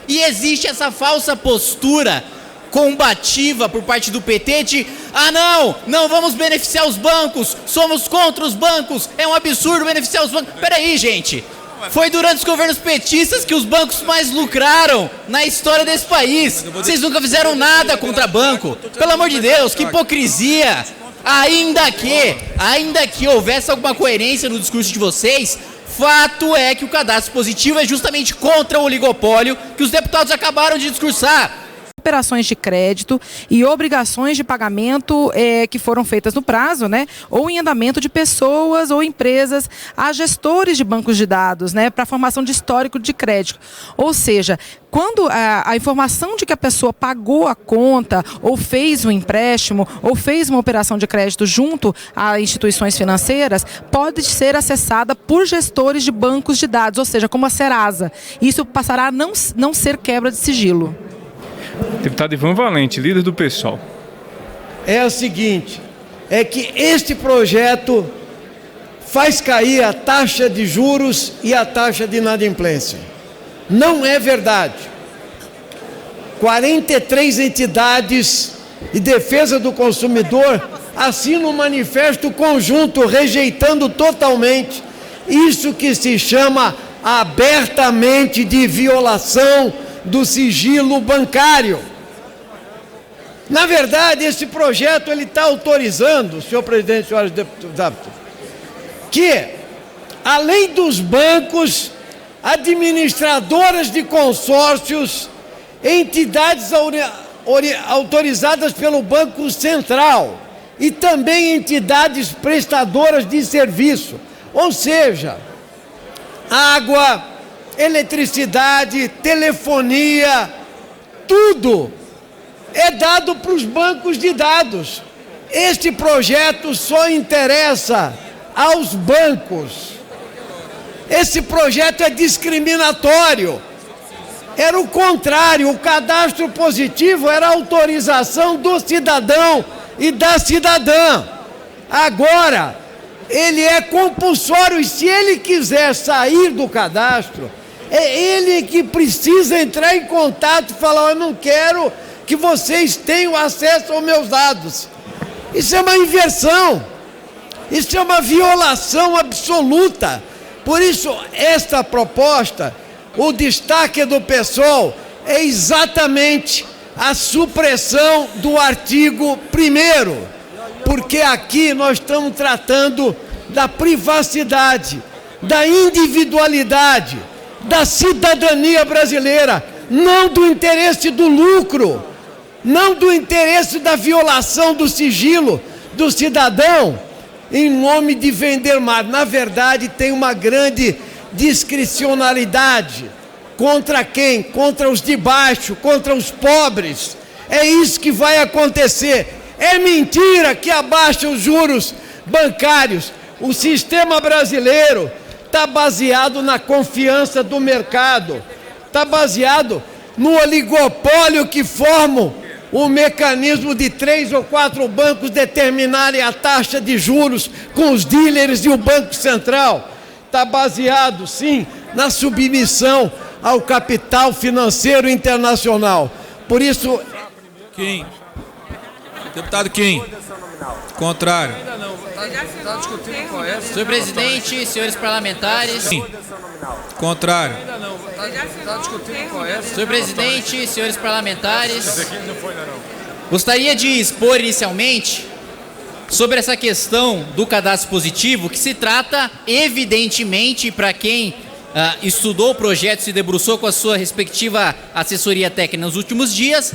E existe essa falsa postura combativa por parte do PT de não vamos beneficiar os bancos, somos contra os bancos, é um absurdo beneficiar os bancos. Peraí, gente, foi durante os governos petistas que os bancos mais lucraram na história desse país. Vocês nunca fizeram nada contra banco. Pelo amor de Deus, que hipocrisia. Ainda que houvesse alguma coerência no discurso de vocês, fato é que o cadastro positivo é justamente contra o oligopólio que os deputados acabaram de discursar. Operações de crédito e obrigações de pagamento que foram feitas no prazo, né, ou em andamento de pessoas ou empresas a gestores de bancos de dados, né, para formação de histórico de crédito. Ou seja, quando a informação de que a pessoa pagou a conta ou fez um empréstimo ou fez uma operação de crédito junto a instituições financeiras, pode ser acessada por gestores de bancos de dados, ou seja, como a Serasa. Isso passará a não ser quebra de sigilo. Deputado Ivan Valente, líder do PSOL. É o seguinte, é que este projeto faz cair a taxa de juros e a taxa de inadimplência. Não é verdade. 43 entidades de defesa do consumidor assinam um manifesto conjunto rejeitando totalmente isso que se chama abertamente de violação do sigilo bancário. Na verdade, esse projeto ele está autorizando, senhor presidente, senhores deputados, que, além dos bancos, administradoras de consórcios, entidades autorizadas pelo Banco Central e também entidades prestadoras de serviço, ou seja, água, eletricidade, telefonia, tudo é dado para os bancos de dados. Este projeto só interessa aos bancos. Esse projeto é discriminatório. Era o contrário, o cadastro positivo era a autorização do cidadão e da cidadã. Agora, ele é compulsório e se ele quiser sair do cadastro, é ele que precisa entrar em contato e falar: eu não quero que vocês tenham acesso aos meus dados. Isso é uma inversão, isso é uma violação absoluta. Por isso, esta proposta, o destaque do PSOL é exatamente a supressão do artigo 1º, porque aqui nós estamos tratando da privacidade, da individualidade, da cidadania brasileira, não do interesse do lucro, não do interesse da violação do sigilo do cidadão em nome de vender mais. Na verdade, tem uma grande discricionalidade. Contra quem? Contra os de baixo, contra os pobres. É isso que vai acontecer. É mentira que abaixa os juros bancários. O sistema brasileiro está baseado na confiança do mercado, está baseado no oligopólio que formam o mecanismo de 3 ou 4 bancos determinarem a taxa de juros com os dealers e o Banco Central. Está baseado, sim, na submissão ao capital financeiro internacional. Por isso... Kim. Deputado Kim. Contrário. Senhor presidente, senhores parlamentares. Sim. Contrário. Senhor presidente, senhores parlamentares. Gostaria de expor inicialmente sobre essa questão do cadastro positivo, que se trata, evidentemente, para quem estudou o projeto, se debruçou com a sua respectiva assessoria técnica nos últimos dias,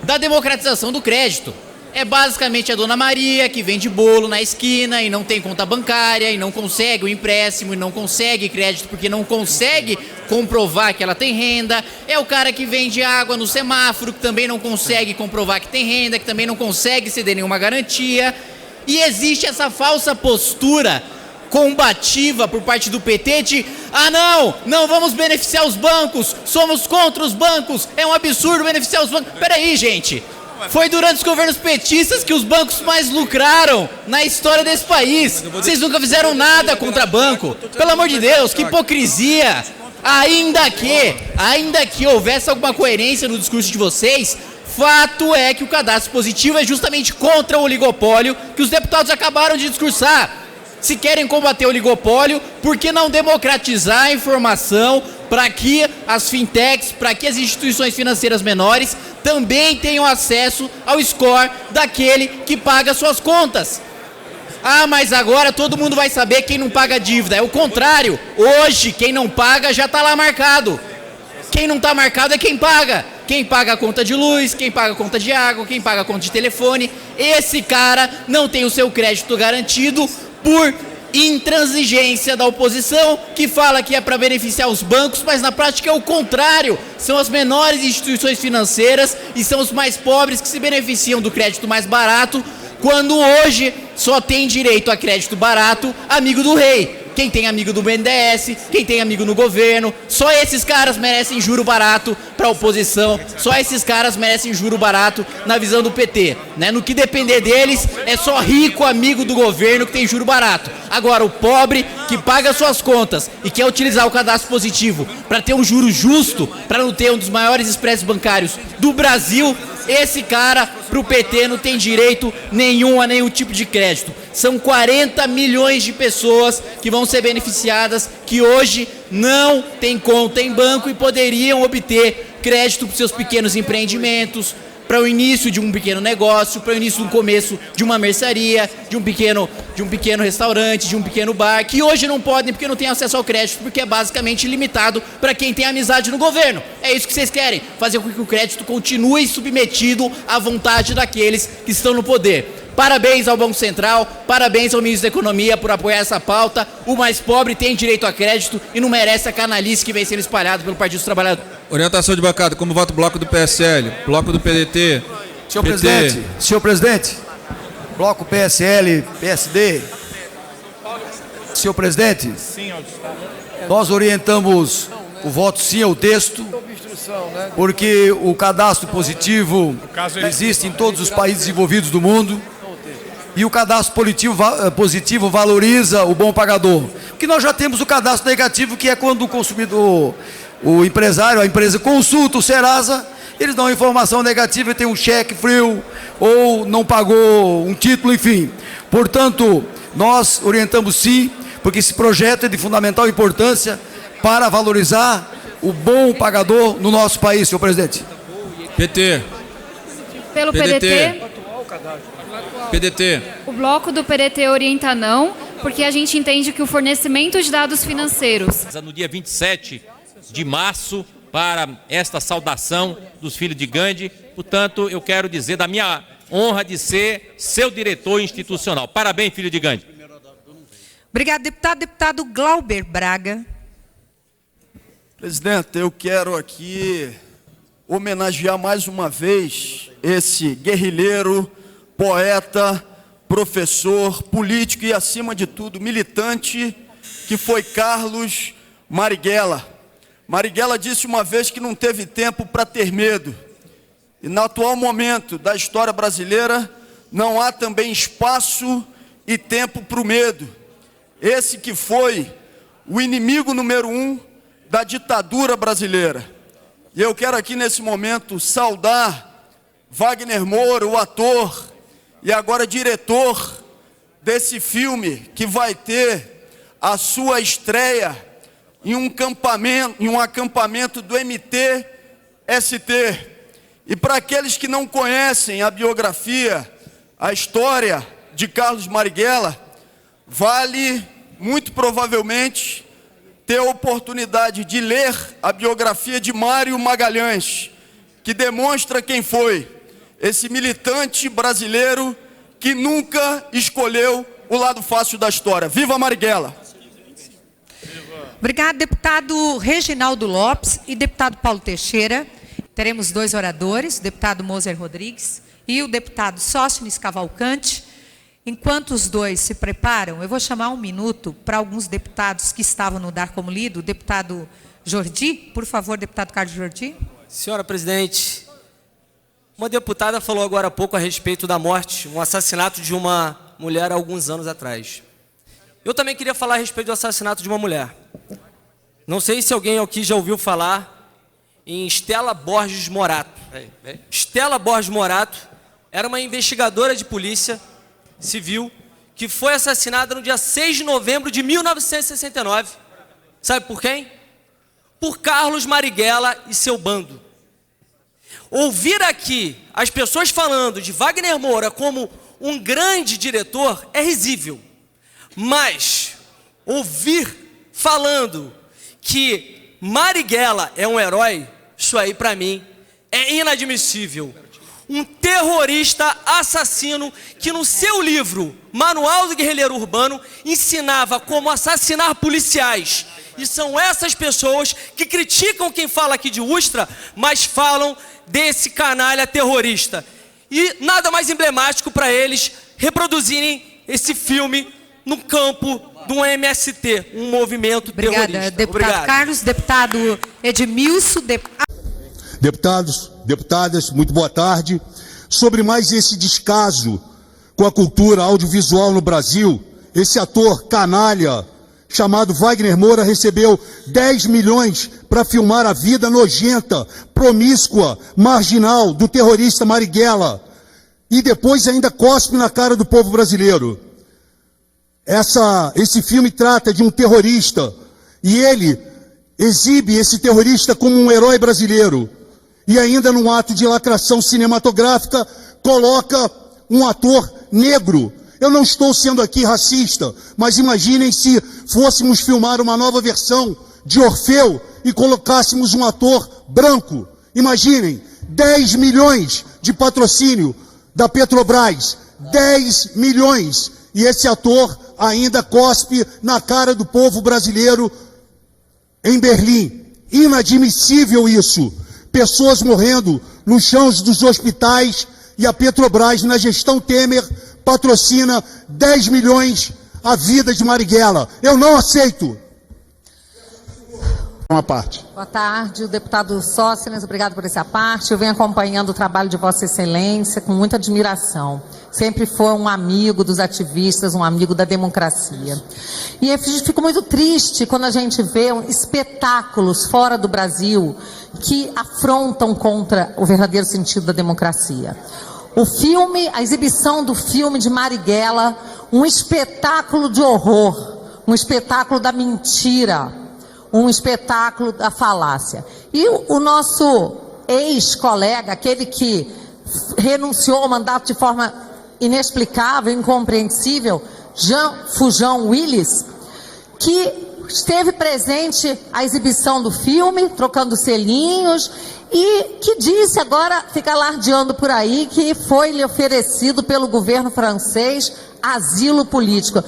da democratização do crédito. É basicamente a dona Maria que vende bolo na esquina e não tem conta bancária e não consegue o empréstimo e não consegue crédito porque não consegue comprovar que ela tem renda. É o cara que vende água no semáforo que também não consegue comprovar que tem renda, que também não consegue ceder nenhuma garantia. E existe essa falsa postura combativa por parte do PT de não vamos beneficiar os bancos, somos contra os bancos, é um absurdo beneficiar os bancos. Peraí, gente. Foi durante os governos petistas que os bancos mais lucraram na história desse país. Vocês nunca fizeram nada contra banco. Pelo amor de Deus, que hipocrisia. Ainda que houvesse alguma coerência no discurso de vocês, fato é que o cadastro positivo é justamente contra o oligopólio que os deputados acabaram de discursar. Se querem combater o oligopólio, por que não democratizar a informação para que as fintechs, para que as instituições financeiras menores também tenham acesso ao score daquele que paga suas contas? Ah, mas agora todo mundo vai saber quem não paga dívida. É o contrário. Hoje, quem não paga já está lá marcado. Quem não está marcado é quem paga. Quem paga a conta de luz, quem paga a conta de água, quem paga a conta de telefone. Esse cara não tem o seu crédito garantido por intransigência da oposição, que fala que é para beneficiar os bancos, mas na prática é o contrário. São as menores instituições financeiras e são os mais pobres que se beneficiam do crédito mais barato, quando hoje só tem direito a crédito barato amigo do rei. Quem tem amigo do BNDES, quem tem amigo no governo, só esses caras merecem juro barato para a oposição, só esses caras merecem juro barato na visão do PT, né? No que depender deles, é só rico amigo do governo que tem juro barato. Agora, o pobre que paga suas contas e quer utilizar o cadastro positivo para ter um juro justo, para não ter um dos maiores spreads bancários do Brasil, esse cara, pro PT, não tem direito nenhum a nenhum tipo de crédito. São 40 milhões de pessoas que vão ser beneficiadas, que hoje não têm conta em banco e poderiam obter crédito para seus pequenos empreendimentos, para o início de um pequeno negócio, para o início do começo de uma mercearia, de um pequeno restaurante, de um pequeno bar, que hoje não podem porque não têm acesso ao crédito, porque é basicamente limitado para quem tem amizade no governo. É isso que vocês querem, fazer com que o crédito continue submetido à vontade daqueles que estão no poder. Parabéns ao Banco Central, parabéns ao ministro da Economia por apoiar essa pauta. O mais pobre tem direito a crédito e não merece a canalice que vem sendo espalhada pelo Partido dos Trabalhadores. Orientação de bancada, como vota o bloco do PSL, bloco do PDT. Senhor presidente, bloco PSL, PSD. Senhor presidente, nós orientamos o voto sim ao texto, porque o cadastro positivo existe em todos os países desenvolvidos do mundo. E o cadastro positivo valoriza o bom pagador. Porque nós já temos o cadastro negativo, que é quando o consumidor, o empresário, a empresa consulta o Serasa, eles dão informação negativa e tem um cheque frio, ou não pagou um título, enfim. Portanto, nós orientamos sim, porque esse projeto é de fundamental importância para valorizar o bom pagador no nosso país, senhor presidente. PT. Pelo PDT. PDT. O bloco do PDT orienta não, porque a gente entende que o fornecimento de dados financeiros... No dia 27 de março, para esta saudação dos filhos de Gandhi, portanto, eu quero dizer da minha honra de ser seu diretor institucional. Parabéns, filho de Gandhi. Obrigado, deputado. Deputado Glauber Braga. Presidente, eu quero aqui homenagear mais uma vez esse guerrilheiro, poeta, professor, político e, acima de tudo, militante, que foi Carlos Marighella. Marighella disse uma vez que não teve tempo para ter medo. E no atual momento da história brasileira, não há também espaço e tempo para o medo. Esse que foi o inimigo número 1 da ditadura brasileira. E eu quero aqui nesse momento saudar Wagner Moura, o ator e agora diretor desse filme, que vai ter a sua estreia em um acampamento do MTST. E para aqueles que não conhecem a biografia, a história de Carlos Marighella, vale muito provavelmente ter a oportunidade de ler a biografia de Mário Magalhães, que demonstra quem foi esse militante brasileiro que nunca escolheu o lado fácil da história. Viva Marighella! Obrigado, deputado Reginaldo Lopes e deputado Paulo Teixeira. Teremos 2 oradores, o deputado Moser Rodrigues e o deputado Sóstenes Cavalcante. Enquanto os dois se preparam, eu vou chamar 1 minuto para alguns deputados que estavam no Dar Como Lido. O deputado Jordi, por favor, deputado Carlos Jordi. Senhora presidente, uma deputada falou agora há pouco a respeito da morte, um assassinato de uma mulher há alguns anos atrás. Eu também queria falar a respeito do assassinato de uma mulher. Não sei se alguém aqui já ouviu falar em Stella Borges Morato. Stella Borges Morato era uma investigadora de polícia civil que foi assassinada no dia 6 de novembro de 1969. Sabe por quem? Por Carlos Marighella e seu bando. Ouvir aqui as pessoas falando de Wagner Moura como um grande diretor é risível. Mas ouvir falando que Marighella é um herói, isso aí para mim é inadmissível. Um terrorista assassino que no seu livro Manual do Guerrilheiro Urbano ensinava como assassinar policiais. E são essas pessoas que criticam quem fala aqui de Ustra, mas falam desse canalha terrorista. E nada mais emblemático para eles reproduzirem esse filme no campo do MST, um movimento terrorista. Obrigada, deputado Obrigado. Carlos. Deputado Edmilson. Deputados, deputadas, muito boa tarde. Sobre mais esse descaso com a cultura audiovisual no Brasil, esse ator canalha chamado Wagner Moura recebeu 10 milhões para filmar a vida nojenta, promíscua, marginal do terrorista Marighella. E depois ainda cospe na cara do povo brasileiro. Esse filme trata de um terrorista e ele exibe esse terrorista como um herói brasileiro. E ainda num ato de lacração cinematográfica coloca um ator negro. Eu não estou sendo aqui racista, mas imaginem se fôssemos filmar uma nova versão de Orfeu e colocássemos um ator branco. Imaginem, 10 milhões de patrocínio da Petrobras, 10 milhões. E esse ator ainda cospe na cara do povo brasileiro em Berlim. Inadmissível isso. Pessoas morrendo nos chãos dos hospitais e a Petrobras, na gestão Temer, patrocina 10 milhões a vida de Marighella. Eu não aceito. Uma parte. Boa tarde, o deputado Sóstenes, obrigado por essa parte. Eu venho acompanhando o trabalho de Vossa Excelência com muita admiração. Sempre foi um amigo dos ativistas, um amigo da democracia. E eu fico muito triste quando a gente vê espetáculos fora do Brasil que afrontam contra o verdadeiro sentido da democracia. O filme, a exibição do filme de Marighella, um espetáculo de horror, um espetáculo da mentira, um espetáculo da falácia. E o nosso ex-colega, aquele que renunciou ao mandato de forma inexplicável, incompreensível, Jean Fujão Willis, que esteve presente à exibição do filme, trocando selinhos, e que disse agora, fica alardeando por aí, que foi lhe oferecido pelo governo francês asilo político.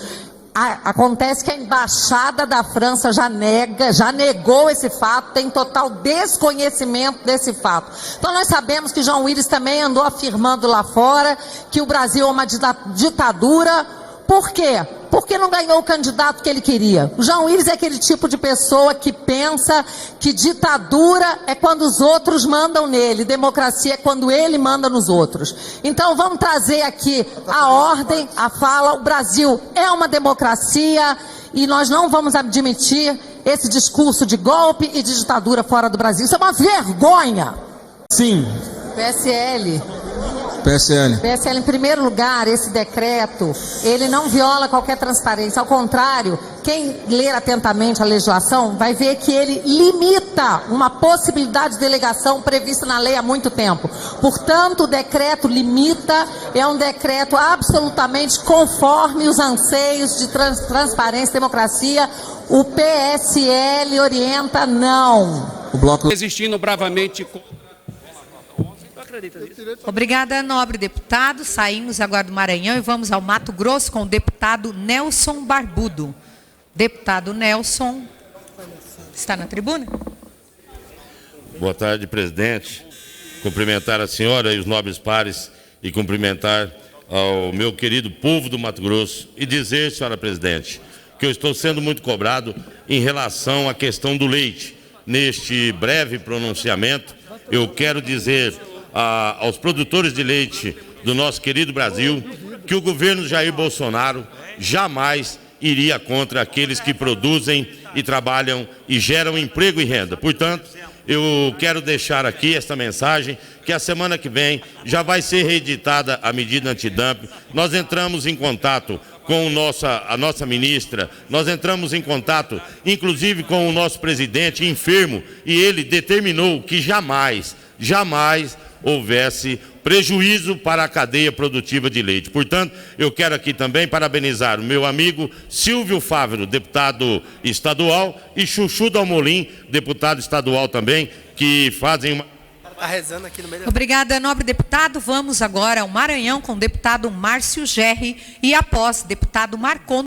Acontece que a embaixada da França já negou esse fato, tem total desconhecimento desse fato. Então nós sabemos que João Willis também andou afirmando lá fora que o Brasil é uma ditadura. Por quê? Porque não ganhou o candidato que ele queria. O João Willis é aquele tipo de pessoa que pensa que ditadura é quando os outros mandam nele, democracia é quando ele manda nos outros. Então vamos trazer aqui a ordem, a fala. O Brasil é uma democracia e nós não vamos admitir esse discurso de golpe e de ditadura fora do Brasil. Isso é uma vergonha. Sim. PSL, PSL, em primeiro lugar, esse decreto, ele não viola qualquer transparência. Ao contrário, quem ler atentamente a legislação vai ver que ele limita uma possibilidade de delegação prevista na lei há muito tempo. Portanto, o decreto limita, é um decreto absolutamente conforme os anseios de transparência e democracia. O PSL orienta não. o bloco Resistindo bravamente. Obrigada, nobre deputado. Saímos agora do Maranhão e vamos ao Mato Grosso com o deputado Nelson Barbudo. Deputado Nelson, está na tribuna? Boa tarde, presidente. Cumprimentar a senhora e os nobres pares e cumprimentar ao meu querido povo do Mato Grosso e dizer, senhora presidente, que eu estou sendo muito cobrado em relação à questão do leite. Neste breve pronunciamento, eu quero dizer aos produtores de leite do nosso querido Brasil que o governo Jair Bolsonaro jamais iria contra aqueles que produzem e trabalham e geram emprego e renda. Portanto, eu quero deixar aqui esta mensagem, que a semana que vem já vai ser reeditada a medida antidumping. Nós entramos em contato com a nossa ministra, nós entramos em contato, inclusive, com o nosso presidente enfermo, e ele determinou que jamais houvesse prejuízo para a cadeia produtiva de leite. Portanto, eu quero aqui também parabenizar o meu amigo Silvio Fávero, deputado estadual, e Chuchu Dalmolin, deputado estadual também, que fazem uma... Obrigada, nobre deputado. Vamos agora ao Maranhão com o deputado Márcio Gerri e, após, deputado Marcon.